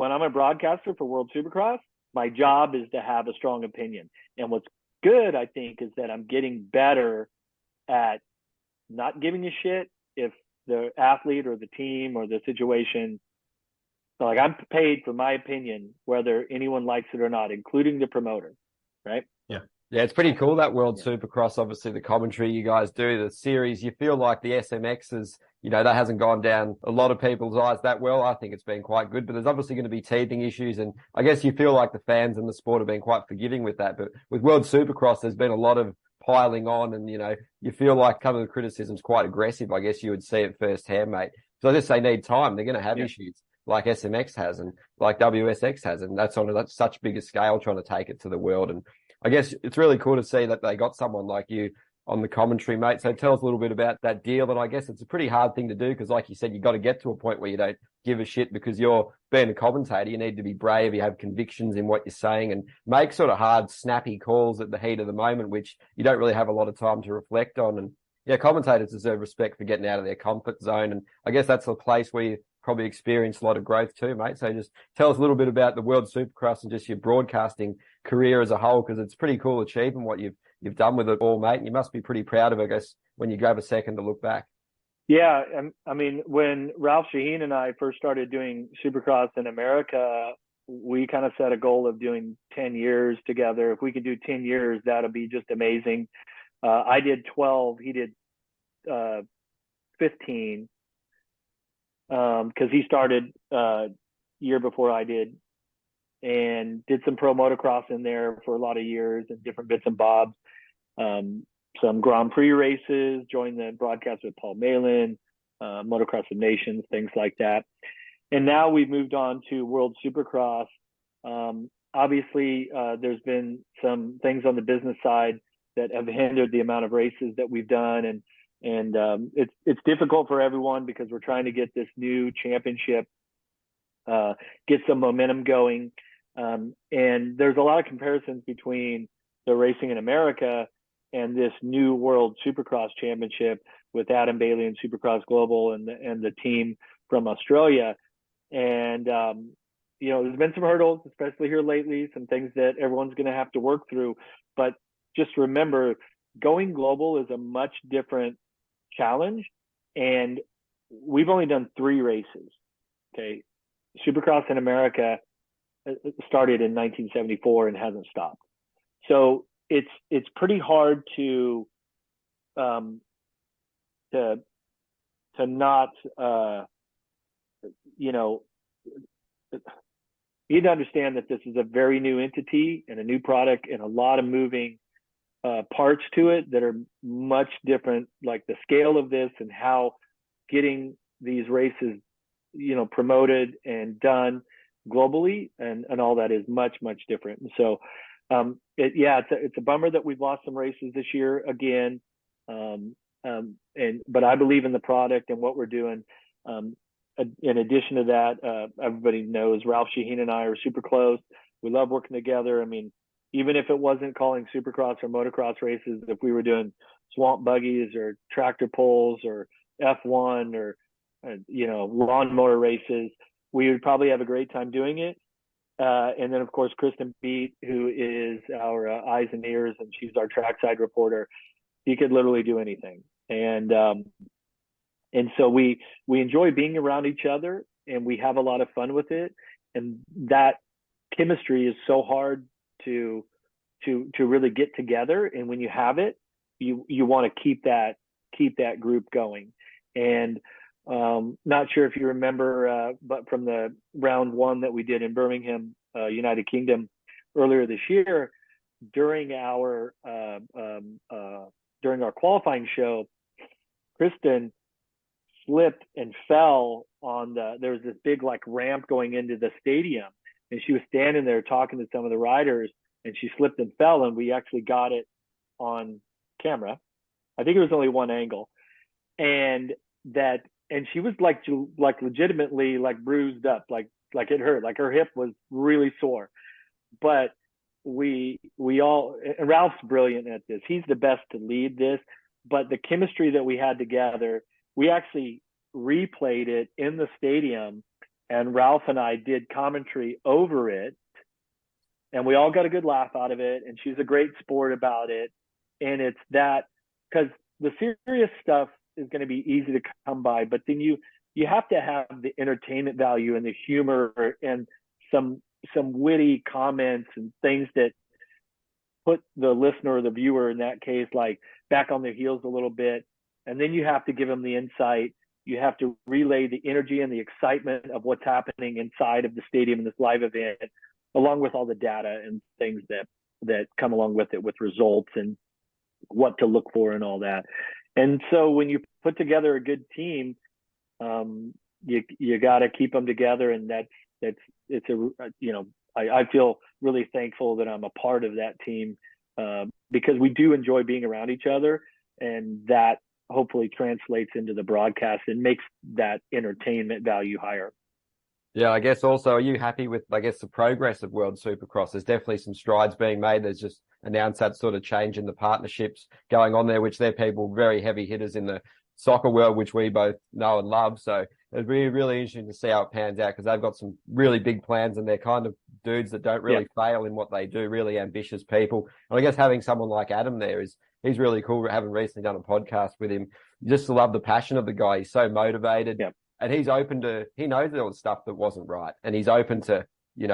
when I'm a broadcaster for World Supercross, my job is to have a strong opinion. And what's good, I think, is that I'm getting better at not giving a shit if the athlete or the team or the situation, like, I'm paid for my opinion, whether anyone likes it or not, including the promoter, right? Yeah. Yeah, it's pretty cool, that World Supercross. Obviously, the commentary you guys do, the series, you feel like the SMX is, that hasn't gone down a lot of people's eyes that well. I think it's been quite good, but there's obviously going to be teething issues. And I guess you feel like the fans and the sport have been quite forgiving with that. But with World Supercross, there's been a lot of piling on, and, you feel like some of the criticism's quite aggressive. I guess you would see it firsthand, mate. So I guess they need time. They're going to have issues like SMX has and like WSX has. And that's on such bigger scale, trying to take it to the world. And I guess it's really cool to see that they got someone like you on the commentary, mate. So tell us a little bit about that deal. And I guess it's a pretty hard thing to do because, like you said, you've got to get to a point where you don't give a shit because you're being a commentator. You need to be brave. You have convictions in what you're saying and make sort of hard, snappy calls at the heat of the moment, which you don't really have a lot of time to reflect on. And yeah, commentators deserve respect for getting out of their comfort zone. And I guess that's a place where you probably experienced a lot of growth too, mate. So just tell us a little bit about the World Supercross and just your broadcasting career as a whole, because it's pretty cool achievement what you've done with it all, mate. And you must be pretty proud of it, I guess, when you grab a second to look back. Yeah, I mean, when Ralph Shaheen and I first started doing Supercross in America, we kind of set a goal of doing 10 years together. If we could do 10 years, that'll be just amazing. I did 12, he did 15, because he started year before I did, and did some pro motocross in there for a lot of years and different bits and bobs. Some Grand Prix races, joined the broadcast with Paul Malin, Motocross of Nations, things like that. And now we've moved on to World Supercross. Obviously, there's been some things on the business side that have hindered the amount of races that we've done. And it's difficult for everyone because we're trying to get this new championship, get some momentum going. And there's a lot of comparisons between the racing in America and this new World Supercross Championship with Adam Bailey and Supercross Global and the team from Australia. And, there's been some hurdles, especially here lately, some things that everyone's going to have to work through. But just remember, going global is a much different challenge. And we've only done 3 races. Okay. Supercross in America started in 1974 and hasn't stopped. So it's pretty hard to not, you need to understand that this is a very new entity and a new product and a lot of moving parts to it that are much different, like the scale of this and how getting these races, promoted and done globally and all that is much, much different. And so, it's a bummer that we've lost some races this year again. But I believe in the product and what we're doing. In addition to that, everybody knows Ralph Shaheen and I are super close. We love working together. I mean, even if it wasn't calling Supercross or motocross races, if we were doing swamp buggies or tractor pulls or F1 or, lawnmower races, we would probably have a great time doing it. And then, of course, Kristen Beat, who is our eyes and ears, and she's our trackside reporter. He could literally do anything. And so we enjoy being around each other, and we have a lot of fun with it. And that chemistry is so hard to really get together. And when you have it, you want to keep that group going. And not sure if you remember, but from the round 1 that we did in Birmingham, United Kingdom earlier this year, during our qualifying show, Kristen slipped and fell there was this big ramp going into the stadium, and she was standing there talking to some of the riders, and she slipped and fell, and we actually got it on camera. I think it was only one angle, and she was legitimately bruised up, like it hurt, like her hip was really sore. But we all, and Ralph's brilliant at this. He's the best to lead this, but the chemistry that we had together, we actually replayed it in the stadium and Ralph and I did commentary over it, and we all got a good laugh out of it, and she's a great sport about it. And it's that, because the serious stuff is going to be easy to come by, but then you have to have the entertainment value and the humor and some witty comments and things that put the listener or the viewer in that case like back on their heels a little bit. And then you have to give them the insight. You have to relay the energy and the excitement of what's happening inside of the stadium in this live event, along with all the data and things that come along with it, with results and what to look for and all that. And so when you put together a good team, you got to keep them together. And I feel really thankful that I'm a part of that team, because we do enjoy being around each other, and that hopefully translates into the broadcast and makes that entertainment value higher. Yeah, I guess also, are you happy with, the progress of World Supercross? There's definitely some strides being made. There's just announced that sort of change in the partnerships going on there, which they're people very heavy hitters in the soccer world, which we both know and love. So it'd be really interesting to see how it pans out, because they've got some really big plans, and they're kind of dudes that don't really fail in what they do, really ambitious people. And I guess having someone like Adam there he's really cool. Having recently done a podcast with him, just to love the passion of the guy. He's so motivated. Yep. And he knows all the stuff that wasn't right. And he's open to,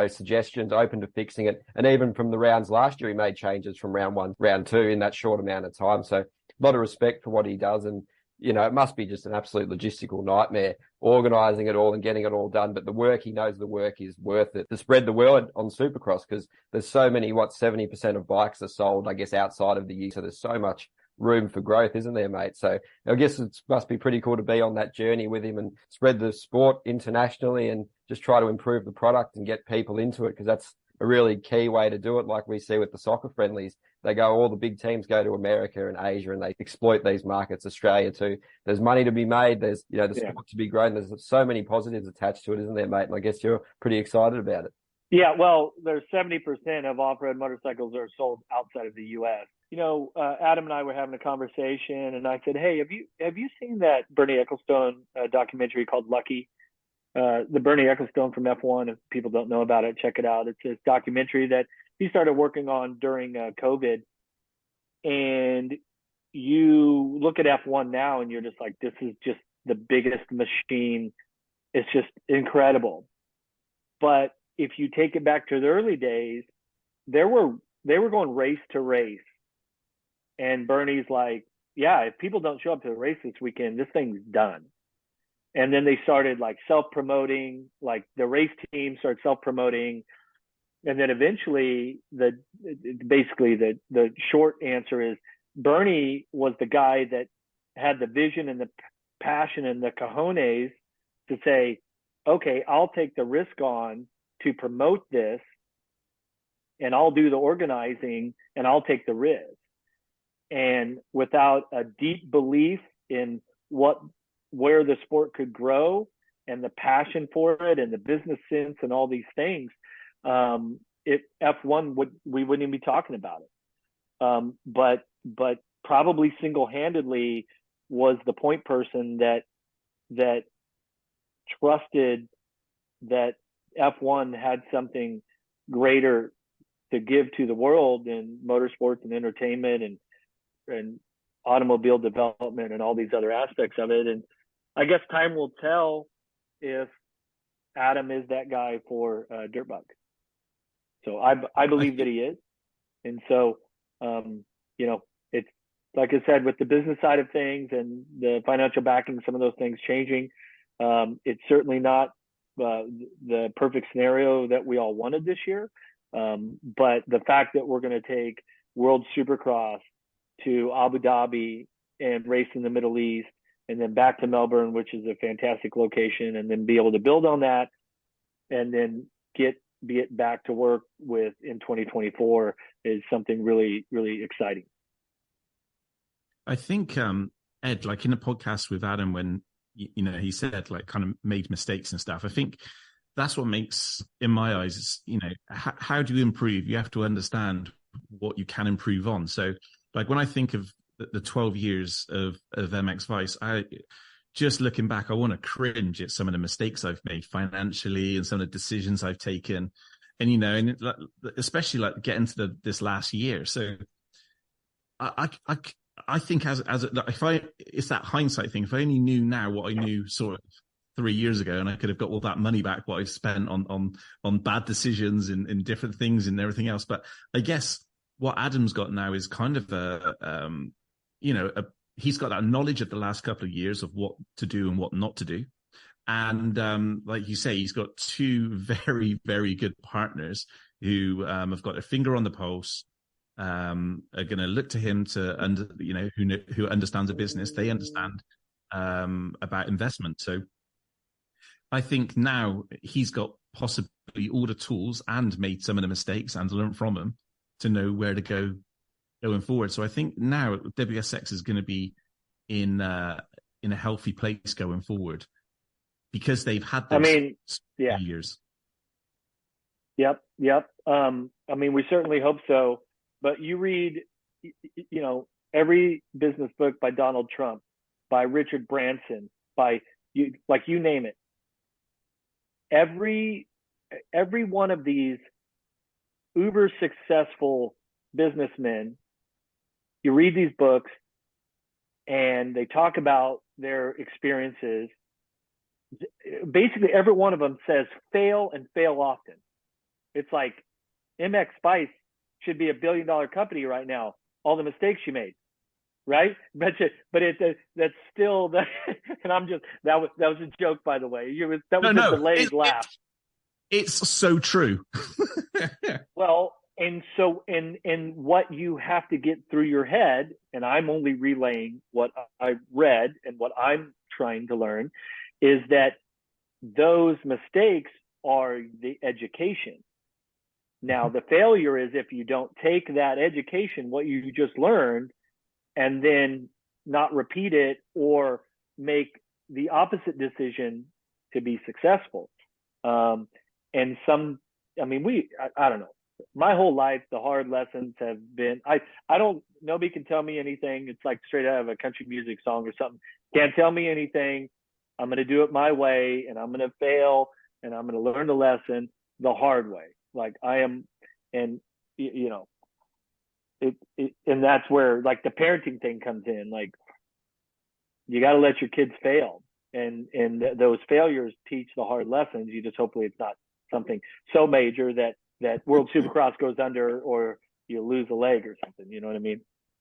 suggestions, open to fixing it. And even from the rounds last year, he made changes from round 1, round 2 in that short amount of time. So a lot of respect for what he does. And, it must be just an absolute logistical nightmare organizing it all and getting it all done. But he knows the work is worth it to spread the word on Supercross, because there's so many, 70% of bikes are sold, I guess, outside of the year. So there's so much room for growth, isn't there, mate? So I guess it must be pretty cool to be on that journey with him and spread the sport internationally and just try to improve the product and get people into it, because that's a really key way to do it. Like we see with the soccer friendlies, all the big teams go to America and Asia, and they exploit these markets. Australia too. There's money to be made. There's, the sport to be grown. There's so many positives attached to it, isn't there, mate? And I guess you're pretty excited about it. Yeah, well, there's 70% of off-road motorcycles are sold outside of the U.S. Adam and I were having a conversation, and I said, "Hey, have you seen that Bernie Ecclestone documentary called Lucky?" The Bernie Ecclestone from F1. If people don't know about it, check it out. It's a documentary that he started working on during COVID. And you look at F1 now, and you're just like, this is just the biggest machine. It's just incredible. But if you take it back to the early days, they were going race to race. And Bernie's like, yeah, if people don't show up to the race this weekend, this thing's done. And then they started like self-promoting, like the race team started self-promoting. And then eventually the short answer is Bernie was the guy that had the vision and the passion and the cojones to say, okay, I'll take the risk on to promote this, and I'll do the organizing, and I'll take the risk. And without a deep belief in where the sport could grow and the passion for it and the business sense and all these things, F1 we wouldn't even be talking about it. But probably single-handedly was the point person that trusted that F1 had something greater to give to the world in motorsports and entertainment and automobile development and all these other aspects of it. And I guess time will tell if Adam is that guy for Dirtbug. So I believe that he is. And so, it's like I said, with the business side of things and the financial backing, some of those things changing, it's certainly not the perfect scenario that we all wanted this year. But the fact that we're going to take World Supercross to Abu Dhabi and race in the Middle East, and then back to Melbourne, which is a fantastic location, and then be able to build on that, and then be it back to work with in 2024 is something really, really exciting. I think, Ed, like in a podcast with Adam, when, he said like kind of made mistakes and stuff, I think that's what makes, in my eyes, how do you improve? You have to understand what you can improve on. So like when I think of the 12 years of mxvice, just looking back, I want to cringe at some of the mistakes I've made financially and some of the decisions I've taken. And, you know, and especially like getting to this last year. So I think it's that hindsight thing. If I only knew now what I knew sort of 3 years ago, and I could have got all that money back, what I've spent on bad decisions and different things and everything else. But I guess what Adam's got now is kind of he's got that knowledge of the last couple of years of what to do and what not to do. And like you say, he's got two very, very good partners who have got their finger on the pulse, are going to look to him who understands a business. They understand about investment. So I think now he's got possibly all the tools and made some of the mistakes and learned from them to know where to go going forward. So I think now WSX is going to be in a healthy place going forward because they've had those years. Yep. We certainly hope so. But you read, every business book by Donald Trump, by Richard Branson, you name it. Every one of these uber successful businessmen, you read these books and they talk about their experiences. Basically, every one of them says fail and fail often. It's like mxvice should be $1 billion company right now. All the mistakes you made, right? But that's still that. And that was a joke, by the way. That was a delayed laugh. It's so true. Well, and so in what you have to get through your head, and I'm only relaying what I read and what I'm trying to learn, is that those mistakes are the education. Now, the failure is if you don't take that education, what you just learned, and then not repeat it or make the opposite decision to be successful. I don't know. My whole life, the hard lessons have been, nobody can tell me anything. It's like straight out of a country music song or something. Can't tell me anything. I'm going to do it my way, and I'm going to fail, and I'm going to learn the lesson the hard way. Like I am, and and that's where like the parenting thing comes in. Like you got to let your kids fail, and those failures teach the hard lessons. You just hopefully it's not something so major that World Supercross goes under or you lose a leg or something. You know what I mean?